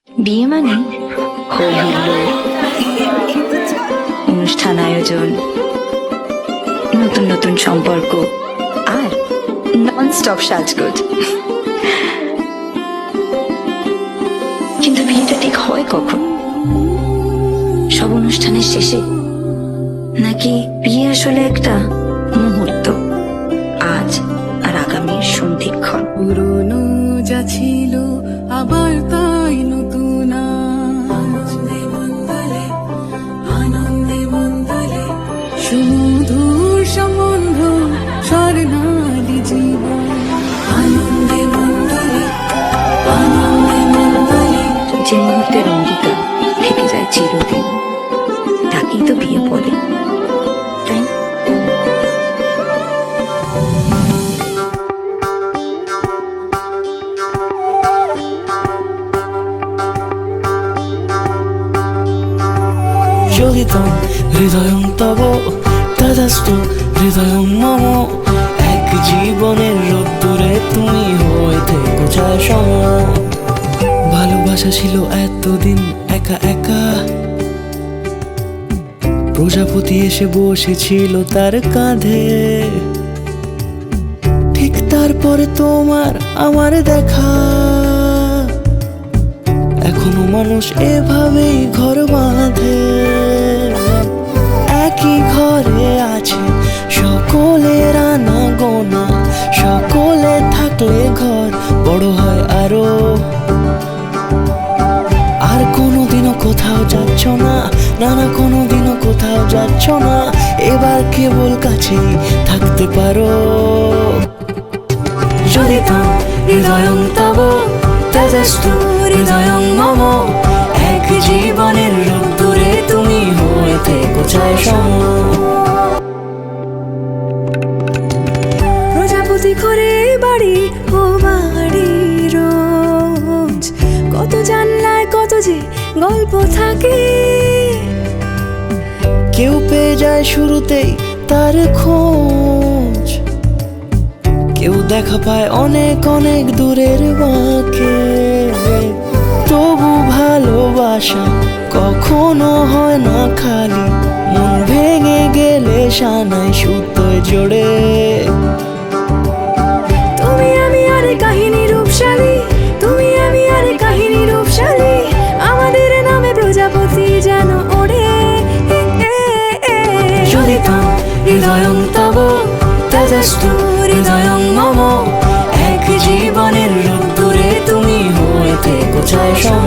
বিয়ে মানে হই হুল্লোড়, অনুষ্ঠান আয়োজন, নতুন নতুন সম্পর্ক আর নন স্টপ সাজগোজ। কিন্তু বিয়েটা ঠিক হয় কখন? সব অনুষ্ঠানের শেষে, নাকি বিয়ে আসলে একটা মুহূর্ত, আজ আর আগামীর সন্ধিক্ষণ? পুরনো যা ছিল আবার তাই নতুন আনন্দে মন্দলে সুমধুর সম্বন্ধ স্বর্ণালী জীবন। আনন্দে মন্দলে যে মুহূর্তের অঙ্গীকার থেকে যায় চিরদিন, তাকেই তো বিয়ে বলে, তাই না? যোগিতম হৃদয়ং তব তদাস্তু হৃদয়ং মম। এক জীবনের রোদ্দুরে তুমি হয়ে থেকো চায় সম। ভালোবাসা ছিল এতদিন একা একা, প্রজাপতি এসে বসেছিল তার কাঁধে। ঠিক তারপরে তোমার আমার দেখা, এখনো মানুষ এভাবেই ঘর বাঁধে। একই ঘরে আছে সকলের আনা গোনা, সকলে থাকলে ঘর বড় হয় আরো। আর কোনোদিনও কোথাও যাচ্ছ না, না না কোনোদিনও কোথাও যাচ্ছ না, এবার কেবল কাছেই থাকতে পারো। যদি তাম হৃদয়ং তব তেজস্তু হৃদয়ং মম। এক জীবনের রোদ্দুরে তুমি হয়ে থেকো চায় সম। প্রজাপতি ঘরে বাড়ি ও বাড়ি রোজ, কত জানলায় কত যে গল্প থাকে। কেউ পেয়ে যায় শুরুতেই তার খোঁজ, কেউ দেখা পায় অনেক অনেক দূরের বাঁকে। তবু ভালোবাসা কখনো হয় না খালি, মন ভেঙে গেলে সানাই সুতোয় জোড়ে। তুমি আমি আরে কাহিনী রূপশালী, তুমি আমি আরে কাহিনী রূপশালী, আমাদের নামে প্রজাপতি যেন ওড়ে। যদি তাম হৃদয়ং তব তেজস্তু হৃদয়ং মম। এক জীবনের রোদ্দুরে তুমি হয়ে থেকো চায় সম।